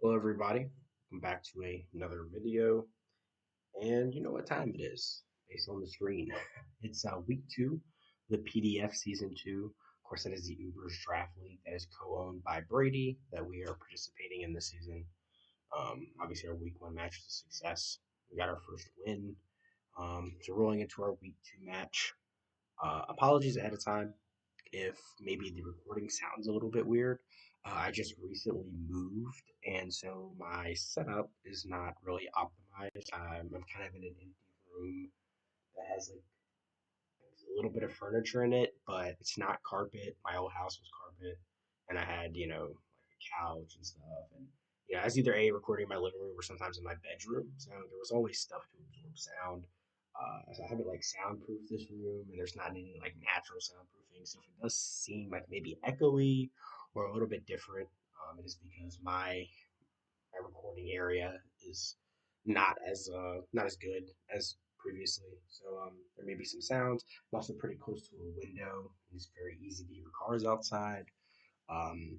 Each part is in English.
Hello, everybody. Welcome back to another video. And you know what time it is based on the screen. It's week two, the PDF season two. Of course, that is the Uber's draft league that is co-owned by Brady that we are participating in this season. Obviously, our week one match was a success. We got our first win. So rolling into our week two match. Apologies ahead of time if maybe the recording sounds a little bit weird. I just recently moved, and so my setup is not really optimized. I'm kind of in an empty room that has like a little bit of furniture in it, but it's not carpet. My old house was carpet, and I had like a couch and stuff, and I was either recording in my living room or sometimes in my bedroom, so there was always stuff to absorb sound. So I haven't like soundproofed this room, and there's not any like natural soundproofing. So if it does seem like maybe echoey or a little bit different, it is because my recording area is not as good as previously. So there may be some sounds. I'm also pretty close to a window. It's very easy to hear cars outside. Um,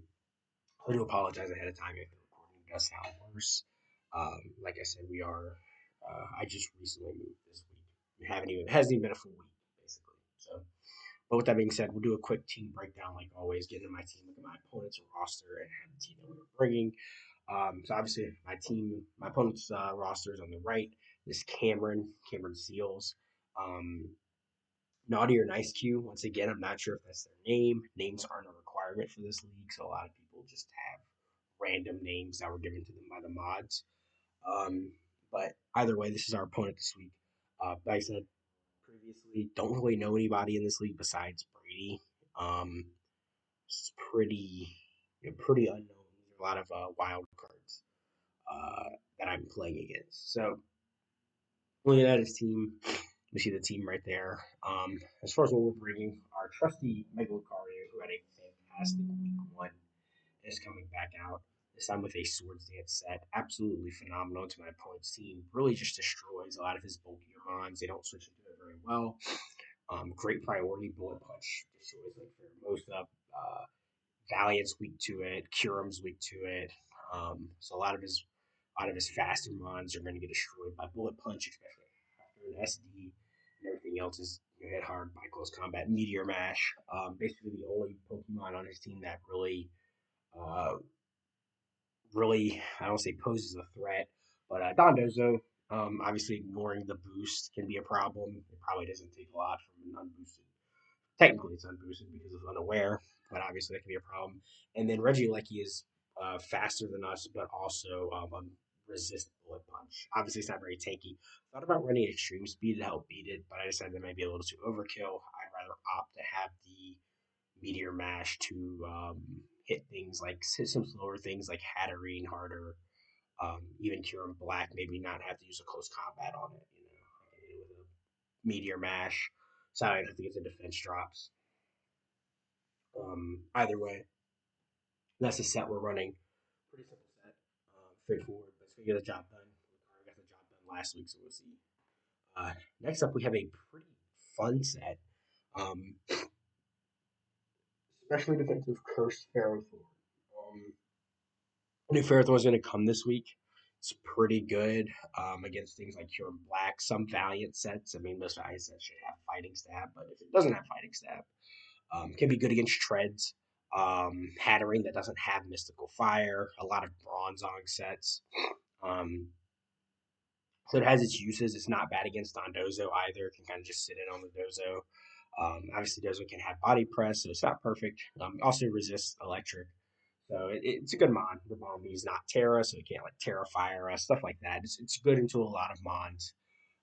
I do apologize ahead of time if the recording does sound worse. Like I said, we are. I just recently moved this week. We haven't even it hasn't even been a full week basically. So, but with that being said, we'll do a quick team breakdown like always. Get into my team, look at my opponent's roster, and have the team that we were bringing. So obviously my opponent's roster is on the right. This Cameron Seals. Um, Naughty or Nice Q. Once again, I'm not sure if that's their name. Names aren't a requirement for this league, so a lot of people just have random names that were given to them by the mods. Um, but either way, this is our opponent this week. Like I said previously, don't really know anybody in this league besides Brady. Um, it's pretty unknown. There's a lot of wild cards that I'm playing against. So looking at his team, we see the team right there. As far as what we're bringing, our trusty Megalocaria, who had a fantastic week one, is coming back out. This time with a Swords Dance set. Absolutely phenomenal to my opponent's team. Really just destroys a lot of his bulkier mons. They don't switch into it very well. Great priority. Bullet Punch destroys like Pheromosa. Valiant's weak to it. Curum's weak to it. So a lot of his faster mons are going to get destroyed by Bullet Punch, especially after an SD, and everything else is hit hard by close combat. Meteor Mash, basically the only Pokemon on his team that uh, really, I don't say poses a threat, but Dondozo, obviously ignoring the boost can be a problem. It probably doesn't take a lot from an unboosted. Technically, it's unboosted because of unaware, but obviously that can be a problem. And then Regieleki is faster than us, but also resist bullet punch. Obviously, it's not very tanky. Thought about running extreme speed to help beat it, but I decided that might be a little too overkill. I'd rather opt to have the meteor mash to hit things like hit some slower things like Hatterene harder, even Cure Black. Maybe not have to use a close combat on it. I can hit it with a meteor mash, so I don't have to get the defense drops. Either way, that's the set we're running. Pretty simple set, straightforward, but it's gonna get the job done. We got the job done last week, so we'll see. Next up, we have a pretty fun set. Um, Especially defensive curse Ferrothorn. I knew Ferrothorn was going to come this week. It's pretty good against things like Cure Black. Some Valiant sets. I mean, most Valiant sets should have Fighting Stab, but if it doesn't have Fighting Stab, can be good against Treads. Hattering that doesn't have Mystical Fire. A lot of Bronzong sets. Um, so it has its uses. It's not bad against Dondozo either. It can kind of just sit in on the Dozo. Obviously, Dozo can have Body Press, so it's not perfect. Also resists Electric. So it's a good mon. The mon is not Terra, so it can't like Terra Fire us, stuff like that. It's good into a lot of mons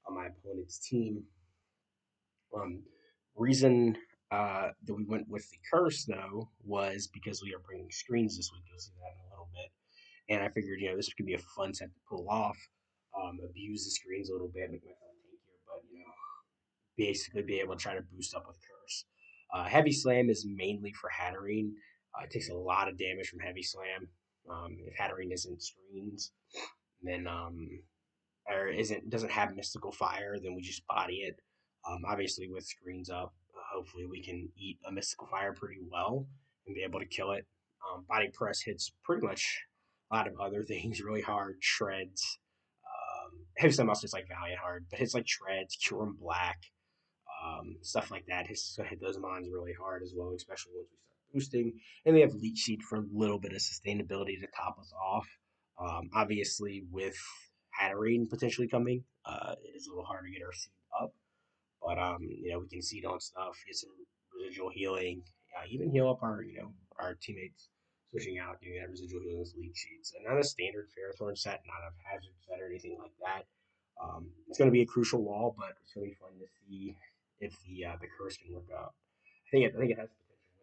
on my opponent's team. Um, Reason that we went with the curse though was because we are bringing screens this week. You'll see that in a little bit, and I figured this could be a fun set to pull off. Abuse the screens a little bit, make myself tankier, but basically be able to try to boost up with curse. Heavy Slam is mainly for Hatterene. It takes a lot of damage from Heavy Slam. If Hatterene isn't screens, then or isn't doesn't have Mystical Fire, then we just body it. Obviously, with screens up, hopefully we can eat a Mystical Fire pretty well and be able to kill it. Body Press hits pretty much. a lot of other things really hard. Shreds. Maybe something else just like Valiant hard, but hits like Shreds, Cure 'em Black, stuff like that. His gonna hit those mons really hard as well, especially once we start boosting. And they have Leech Seed for a little bit of sustainability to top us off. Obviously, with Hatterene potentially coming, it is a little hard to get our seed up. But we can seed on stuff, get some residual healing, even heal up our teammates switching out, doing that residual healing with leech sheets. And not a standard Ferrothorn set, not a hazard set or anything like that. It's going to be a crucial wall, but it's going to be fun to see if the curse can work out. I think it has potential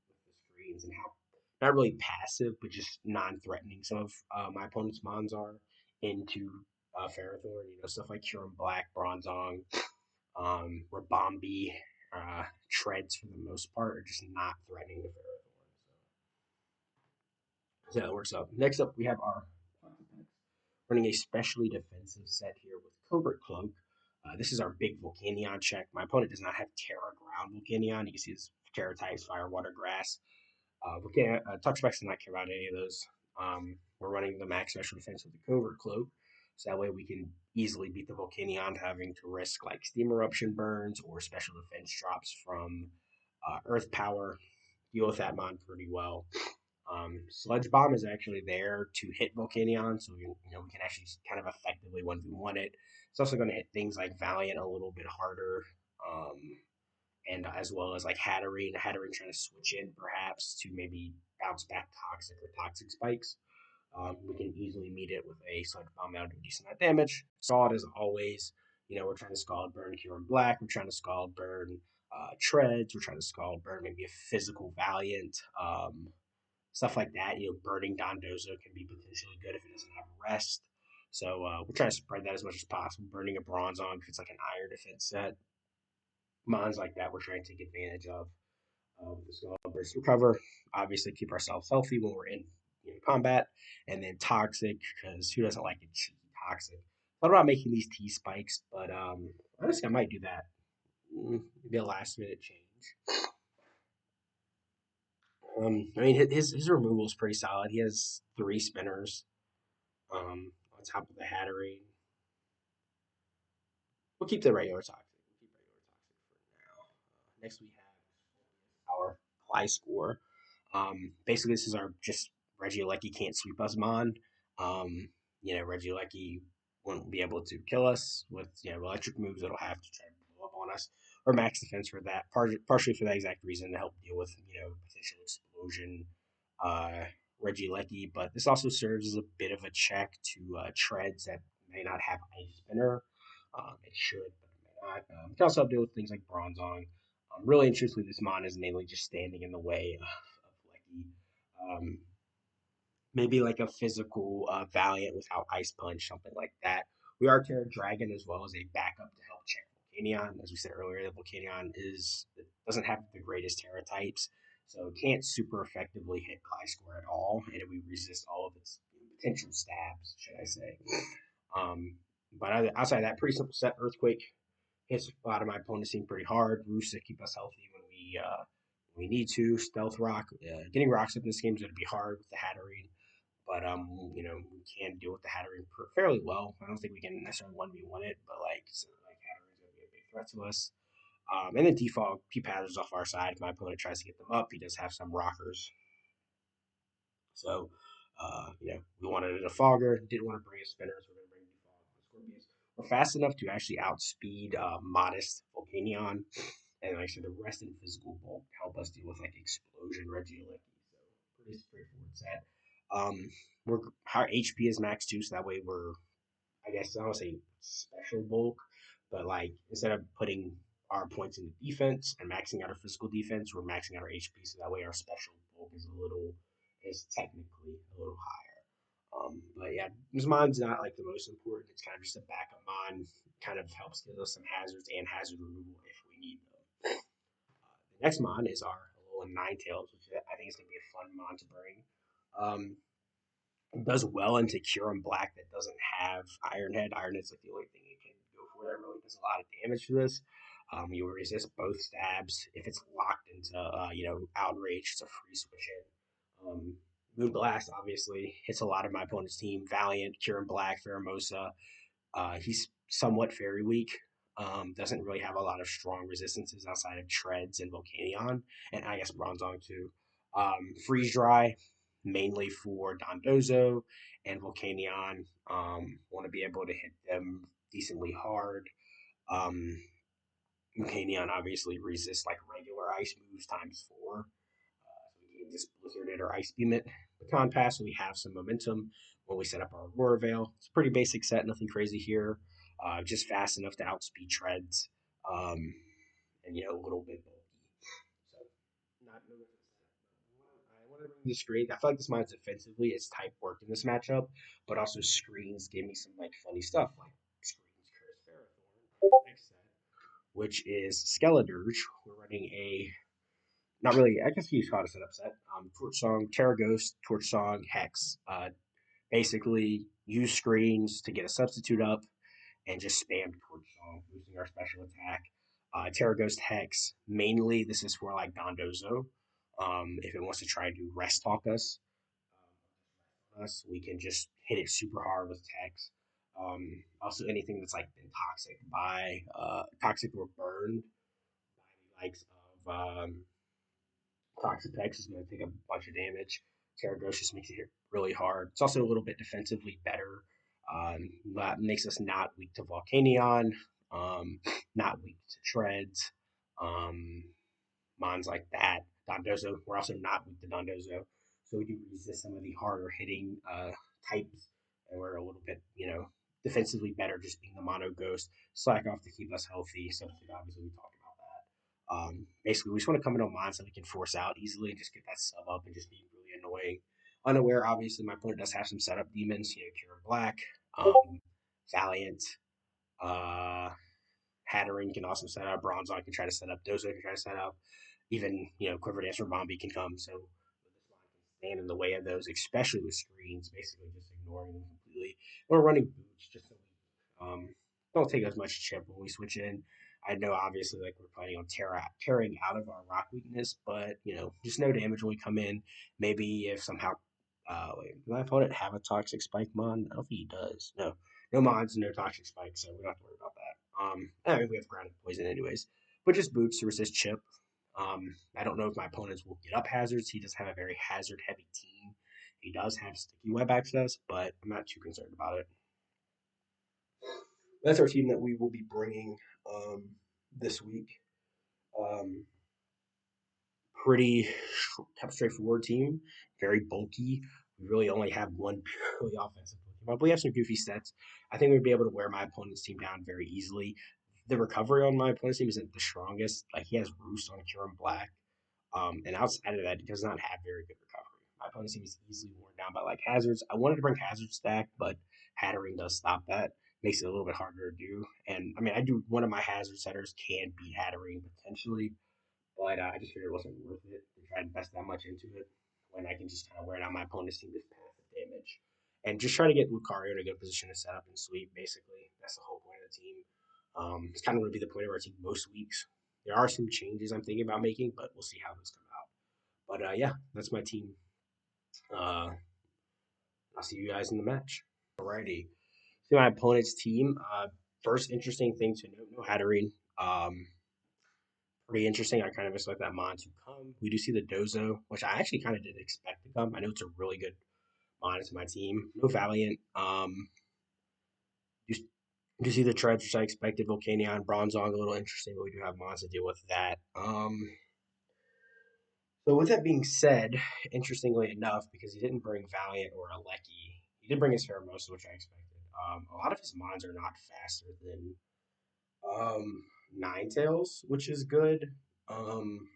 with the screens and how not really passive, but just non-threatening some of my opponent's mons are into Ferrothorn. Stuff like Cure Black, Bronzong, Rabombi, Treads for the most part are just not threatening the Ferrothorn. So that works out. Next up, we have our running a specially defensive set here with Covert Cloak. This is our big Volcanion check. My opponent does not have Terra Ground Volcanion. You can see his Terra types, Fire, Water, Grass. Talk Specs does not care about any of those. We're running the max special defense with the Covert Cloak. So that way we can easily beat the Volcanion having to risk like Steam Eruption burns or special defense drops from Earth Power. Deal with that mon pretty well. Sludge Bomb is actually there to hit Volcanion, so we can actually kind of effectively 1v1 it. It's also going to hit things like Valiant a little bit harder, and as well as like Hatterene trying to switch in perhaps to maybe bounce back Toxic or Toxic Spikes. We can easily meet it with a Sludge Bomb that'll do a decent amount of damage. Scald as always. We're trying to Scald Burn Cure and Black. We're trying to Scald Burn Treads. We're trying to Scald Burn maybe a physical Valiant. Stuff like that. Burning Dondozo can be potentially good if it doesn't have rest. So we're trying to spread that as much as possible. Burning a Bronzong if it's like an Iron defense set. Mons like that we're trying to take advantage of with the Skull Burst Recover. Obviously, keep ourselves healthy when we're in combat. And then Toxic, because who doesn't like a cheeky Toxic? Thought about making these T spikes, but honestly, I might do that. Maybe a last minute change. His removal is pretty solid. He has 3 spinners on top of the Hatterene. We'll keep the regular Toxic. We'll keep regular Toxic for now. Next, we have our Fly Score. Basically, this is our just Regieleki can't sweep us mon. Regieleki won't be able to kill us with electric moves. It'll have to try to blow up on us or max defense for that. Partially for that exact reason to help deal with potential explosion. Regieleki, but this also serves as a bit of a check to treads that may not have Ice Spinner. It should, but it may not. It can also help deal with things like Bronzong. Really and truthfully, this mon is mainly just standing in the way of Lecky. Maybe like a physical Valiant without Ice Punch, something like that. We are Terra Dragon as well as a backup to help check Volcanion. As we said earlier, the Volcanion doesn't have the greatest Terra types, so it can't super effectively hit Score at all, and we resist all of its potential stabs, should I say. But outside of that, pretty simple set. Earthquake hits a lot of my opponents seem pretty hard. Roost to keep us healthy when we need to. Stealth Rock, getting rocks up in this game is going to be hard with the Hatterene, but we can deal with the Hatterene fairly well. I don't think we can necessarily 1v1 it, but like Hatterene's going to be a big threat to us. And then default keep hazards off our side. If my opponent tries to get them up, he does have some rockers. So, we wanted a Fogger, didn't want to bring a spinner, so we're going to bring default Scorpius. We're fast enough to actually outspeed Modest Volcanion, and like I said, the rest in physical bulk help us deal with like Explosion Regieleki. So pretty straightforward set. Our HP is max too, so that way I guess I don't want to say special bulk, but like instead of putting our points into defense and maxing out our physical defense, we're maxing out our HP, so that way our special bulk is technically a little higher. But yeah, this mon's not like the most important. It's kind of just a backup mon. Kind of helps give us some hazards and hazard removal if we need them. The next mon is our little Ninetales, which I think is going to be a fun mon to bring. It does well into Cure and Black that doesn't have Ironhead. Ironhead's like the only thing it can go for that really does a lot of damage to this. You resist both stabs. If it's locked into Outrage, it's a free switch in. Moonblast obviously hits a lot of my opponent's team. Valiant, Kieran Black, Faramosa. He's somewhat fairy weak. Doesn't really have a lot of strong resistances outside of Treads and Volcanion, and I guess Bronzong too. Freeze Dry, mainly for Dondozo and Volcanion. Want to be able to hit them decently hard. Um, Volcanion obviously resists like regular ice moves times four. So we can just Blizzard it or Ice Beam it. Baton Pass, so we have some momentum when we set up our Aurora Veil. It's a pretty basic set, nothing crazy here. Just fast enough to outspeed Treads, um, and a little bit bulky. So not no I want to bring the screen. I feel like this mine's defensively. Its type worked in this matchup, but also screens gave me some like funny stuff like screens curse Ferrothorn next set, which is Skeledirge. We're running a not really. I guess you call it a setup set. Torch Song, Terra Ghost, Torch Song, Hex. Basically, use screens to get a substitute up and just spam Torch Song, boosting our special attack. Terra Ghost Hex. Mainly, this is for like Dondozo. If it wants to try to rest talk us, we can just hit it super hard with Hex. Also, anything that's like been toxic or burned by the likes of Toxipex is going to take a bunch of damage. Terragosis makes it hit really hard. It's also a little bit defensively better. That makes us not weak to Volcanion, not weak to Treads, um, mons like that. Dondozo, we're also not weak to Dondozo. So we do resist some of the harder hitting types, and we're a little bit, defensively better just being the mono ghost. Slack off to keep us healthy. Substitute, obviously, we talked about that. Basically, we just want to come in on mines that we can force out easily and just get that sub up and just be really annoying. Unaware, obviously, my opponent does have some setup demons. Kieran Black, um, Valiant, uh, Hatterene can also set up. Bronzong can try to set up. Dozo can try to set up. Even, Quiver Dancer Bombi can come. So this line can stand in the way of those, especially with screens, basically just ignoring them completely. Or running boots just so we don't take as much chip when we switch in. I know obviously like we're planning on tearing out of our rock weakness, but just no damage when we come in. Maybe if somehow wait, does my opponent have a toxic spike mon? I don't think he does. No. No mods, no toxic spikes, so we don't have to worry about that. I mean we have grounded poison anyways. But just boots to resist chip. I don't know if my opponents will get up hazards. He does have a very hazard heavy team. He does have sticky web access, but I'm not too concerned about it. That's our team that we will be bringing this week. Um, Pretty straightforward team, very bulky. We really only have one purely offensive Pokemon, but we have some goofy sets. I think we'd be able to wear my opponent's team down very easily. The recovery on my opponent's team isn't the strongest. Like he has Roost on Kieran Black, and outside of that, he does not have very good recovery. My opponent's team is easily worn down by like hazards. I wanted to bring hazard stack, but Hatterene does stop that. Makes it a little bit harder to do. And I mean, I do one of my hazard setters can beat Hatterene potentially, but I just figured it wasn't worth it to try to invest that much into it when I can just kind of wear down my opponent's team with passive damage. And just try to get Lucario in a good position to set up and sweep, basically. That's the whole point of the team. It's kind of going to be the point of our team most weeks. There are some changes I'm thinking about making, but we'll see how those come out. But yeah, that's my team. Uh, I'll see you guys in the match. Alrighty. See my opponent's team. First interesting thing to note, no Hatterene. Pretty interesting. I kind of expect that mon to come. We do see the Dozo, which I actually kind of didn't expect to come. I know it's a really good mon to my team. No Valiant. You, you see the Treads, which I expected. Volcanion, Bronzong, a little interesting, but we do have mons to deal with that. So with that being said, interestingly enough, because he didn't bring Valiant or Alecki, he did bring his Pheromosa, which I expected. A lot of his mons are not faster than Ninetales, which is good. Um,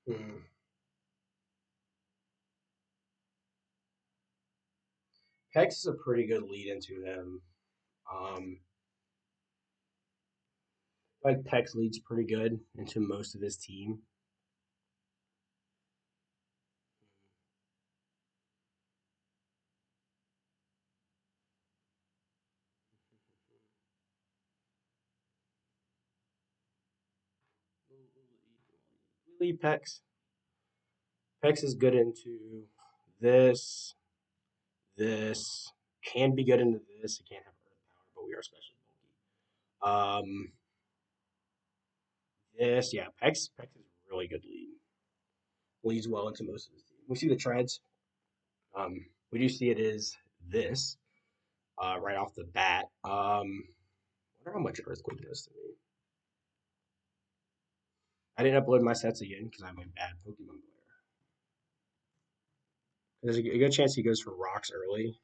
hmm. Hex is a pretty good lead into him. Um, like Hex leads pretty good into most of his team. Lead Hex. Pex is good into this. This can be good into this. It can't have earth power, but we are special bulky. This, yeah, Pex is really good lead. Leads well into most of his team. We see the treads. We do see it is this right off the bat. I wonder how much Earthquake does to me. I didn't upload my sets again because I'm a bad Pokemon player. There's a good chance he goes for rocks early.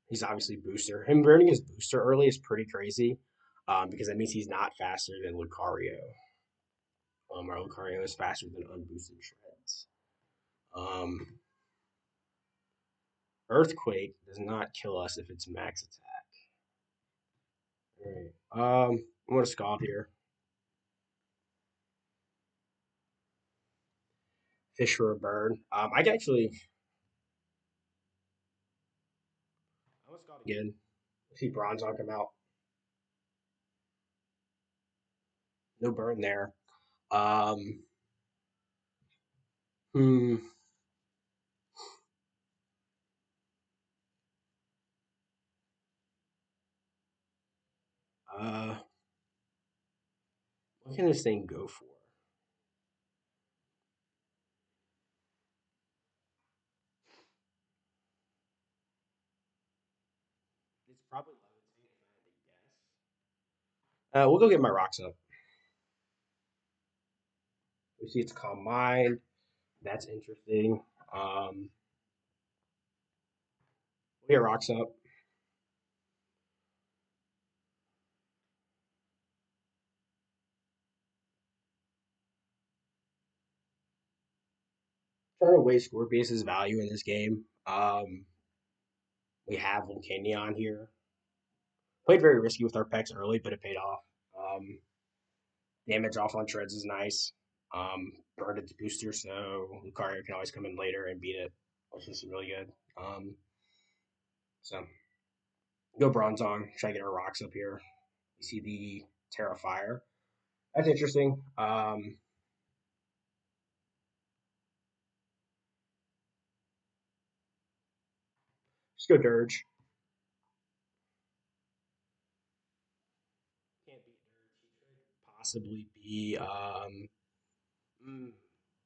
He's obviously booster. Him burning his booster early is pretty crazy because that means he's not faster than Lucario. Our Lucario is faster than unboosted shreds. Um, Earthquake does not kill us if it's max attack. All right. I'm gonna Scald here. Fish for a bird. I can actually. I'm gonna Scald again. See Bronzong come out. No burn there. Um, hmm. Uh, what can this thing go for? It's probably levitate if I had to guess. We'll go get my rocks up. We see it's Calm Mind. That's interesting. We'll get rocks up. Trying to weigh Scorpius's value in this game. We have Volcanion here. Played very risky with our pecks early, but it paid off. Um, Damage off on treads is nice. Burned its booster, so Lucario can always come in later and beat it, which is really good. So go Bronzong, try to get our rocks up here. You see the Terrifier. That's interesting. Just go Dirge. Can't beat Dirge. He could possibly be.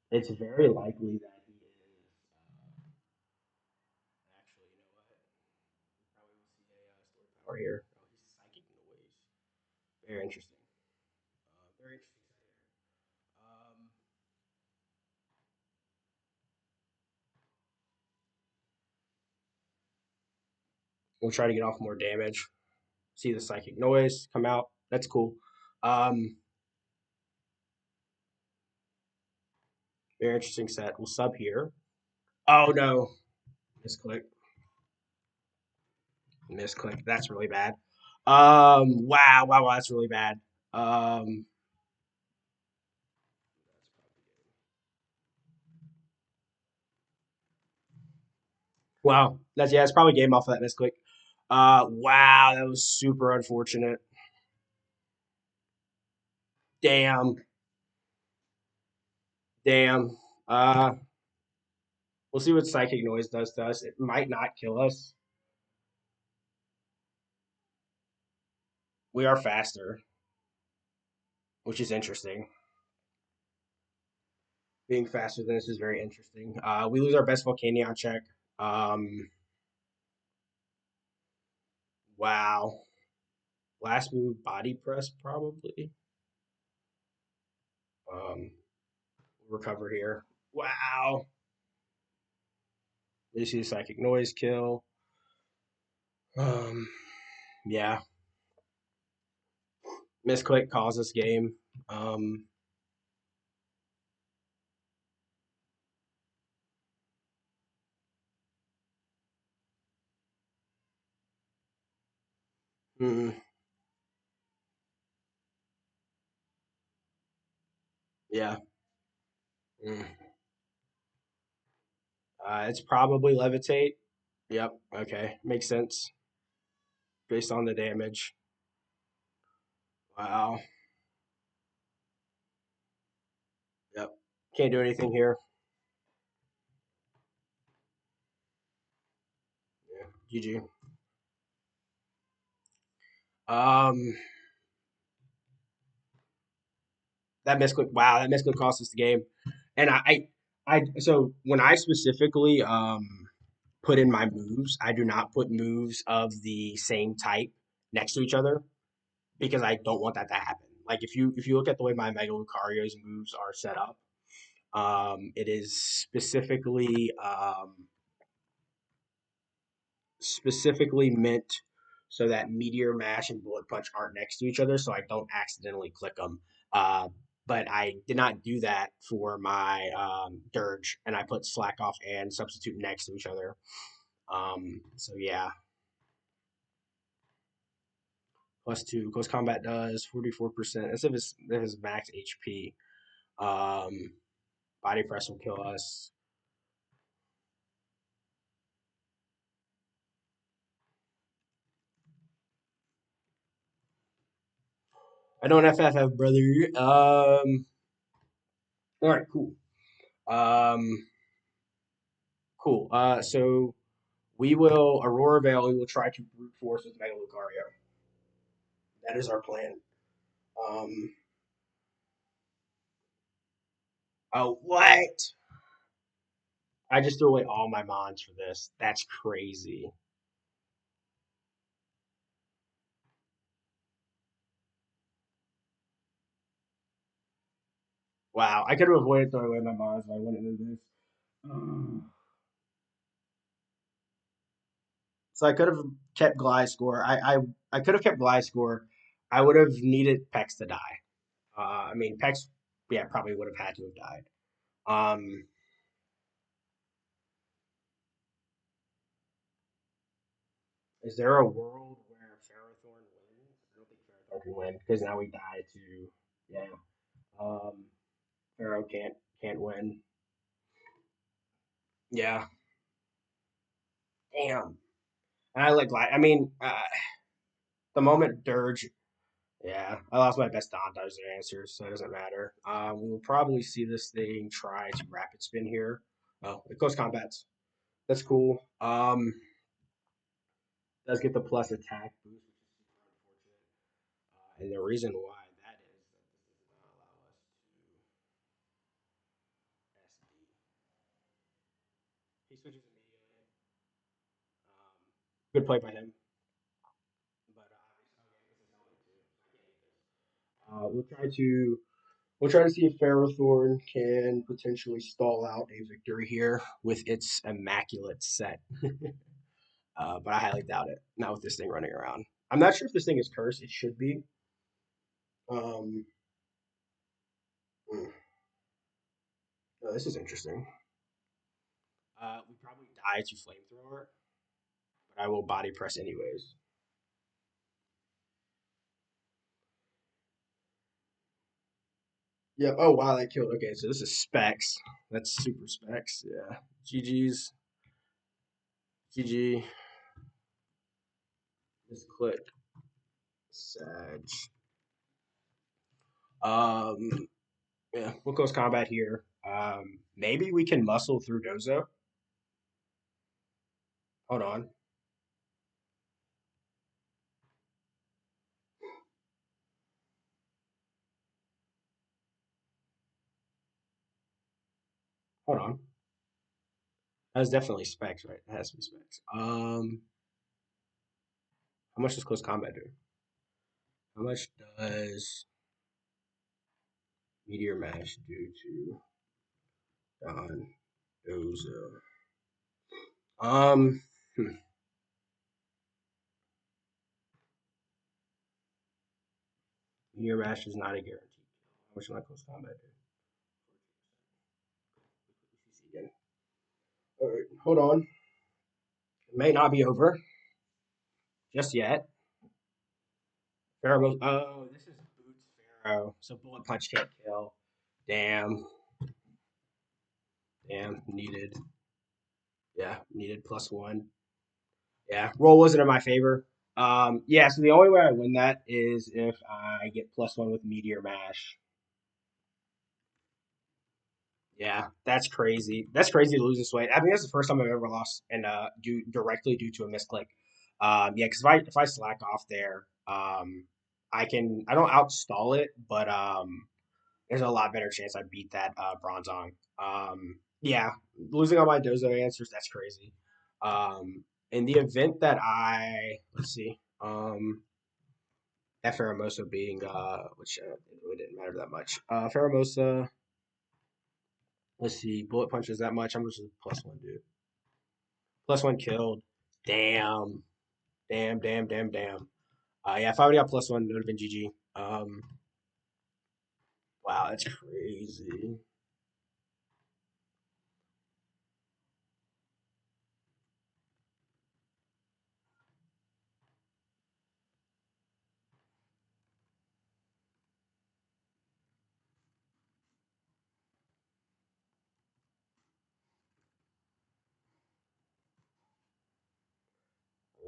It's very likely that he is. Actually, you know what? Probably will see a story power here. Oh, he's Psychic Noise. Very interesting. Very interesting set here. We'll try to get off more damage. See the Psychic Noise come out. That's cool. Um, Very interesting set. We'll sub here. Oh no, misclick. Misclick. That's really bad. Wow, that's really bad. Um, wow, that's yeah, it's probably game off of that misclick. Wow, that was super unfortunate. Damn, damn. Uh, we'll see what psychic noise does to us. It might not kill us. We are faster, which is interesting. Being faster than us is very interesting. We lose our best Volcanion check. Um, wow. Last move, body press, probably. Um, recover here. Wow. You see the psychic noise kill. Um, yeah. Misclick calls this game. Um, mm, yeah. Mm. It's probably levitate. Yep. Okay. Makes sense based on the damage. Wow. Yep. Can't do anything here. Yeah, GG. Um, that misclick. Wow, that misclick cost us the game. And so when I specifically put in my moves, I do not put moves of the same type next to each other because I don't want that to happen. Like if you look at the way my Mega Lucario's moves are set up, it is specifically meant so that Meteor Mash and Bullet Punch aren't next to each other, so I don't accidentally click them. Uh, but I did not do that for my Dirge, and I put Slack Off and Substitute next to each other. So yeah, +2. Close combat does 44%. That's if it's max HP. Um, Body press will kill us. I don't FFF, brother. All right, cool. Um, cool. So we will Aurora Veil. We will try to brute force with Mega Lucario. That is our plan. Um, oh, what? I just threw away all my mons for this. That's crazy. Wow, I could have avoided throwing away my mons if I went into this. Um, so I could have kept Gliscor. I could have kept Gliscor. I would have needed Pex to die. I mean, Pex, yeah, probably would have had to have died. Um, is there a world where Ferrothorn wins? I don't think Ferrothorn can win because now we die to yeah. Um, Pharaoh can't win. Yeah, damn. And I like I mean, the moment Dirge. Yeah, I lost my best Dondo's answers, so it doesn't matter. We will probably see this thing try to rapid spin here. Oh, it goes combats. That's cool. Does get the plus attack boost, which is super unfortunate. And the reason why that is that this does not allow us to SD. He switches immediately. Good play by him. But obviously, okay, this is only two. We'll try to see if Ferrothorn can potentially stall out a victory here with its immaculate set. But I highly doubt it. Not with this thing running around. I'm not sure if this thing is cursed. It should be. Um, mm, oh, this is interesting. We probably die to flamethrower, but I will body press anyways. Yeah. Oh wow, that killed. Okay, so this is specs. That's super specs. Yeah. GG's. GG. Just click. Sag. Um. Yeah. We'll close combat here. Maybe we can muscle through Dozo. Hold on. Hold on. That's definitely specs, right? It has to be specs. How much does close combat do? How much does Meteor Mash do to Don Dozo? Um, hmm. Meteor Mash is not a guarantee. How much does my close combat do? Again. All right, hold on. It may not be over just yet. Pharaoh. Oh, this is Boots Pharaoh. So bullet punch can't kill. Damn. Damn. Needed. Yeah. Needed +1. Yeah. Roll wasn't in my favor. Yeah. So the only way I win that is if I get +1 with Meteor Mash. Yeah, that's crazy. That's crazy to lose this way. I mean, that's the first time I've ever lost and due to a misclick. Yeah, because if I slack off there, I don't outstall it, but there's a lot better chance I beat that Bronzong. Yeah, losing all my Dozo answers, that's crazy. In the event that let's see, that Pheromosa being, which it really didn't matter that much. Pheromosa, let's see, bullet punches that much. I'm just plus one, dude. Plus one killed. Damn, damn. Yeah, if I would have got plus one, it would have been GG. Wow, that's crazy.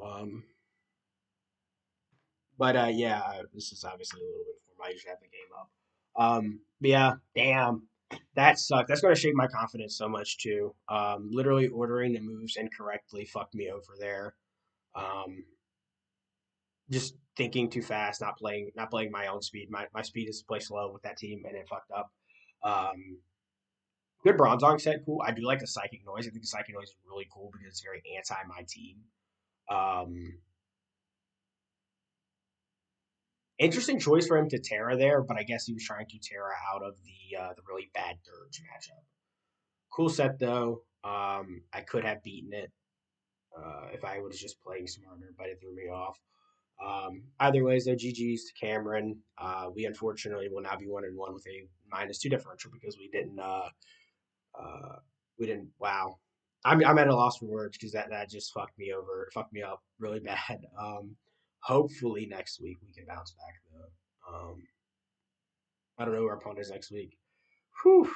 Um, but yeah, this is obviously a little bit before I usually have the game up. But yeah, damn, that sucked. That's gonna shake my confidence so much too. Literally ordering the moves incorrectly fucked me over there. Um, just thinking too fast, not playing my own speed. My speed is to play slow with that team, and it fucked up. Um, Good Bronzong set, cool. I do like the psychic noise. I think the psychic noise is really cool because it's very anti my team. Um, Interesting choice for him to Terra there, but I guess he was trying to Terra out of the really bad Dirge matchup. Cool set though. I could have beaten it if I was just playing smarter, but it threw me off. Either ways, though, GG's to Cameron. We unfortunately will now be 1-1 with a -2 differential because uh, we didn't. Wow, I'm at a loss for words because that just fucked me over, fucked me up really bad. Hopefully next week we can bounce back though. I don't know who our opponent is next week. Whew.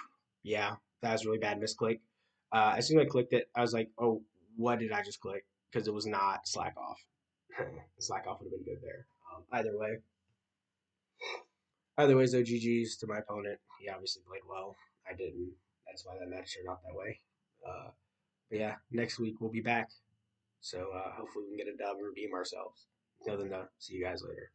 Yeah, that was a really bad misclick. As soon as I clicked it, I was like, oh, what did I just click? Because it was not slack off. Slack off would have been good there. Either ways, though, GG's to my opponent. He obviously played well. I didn't. That's why that match turned out that way. Uh, but yeah, next week we'll be back. So hopefully we can get a dub and redeem ourselves. Until then, though, see you guys later.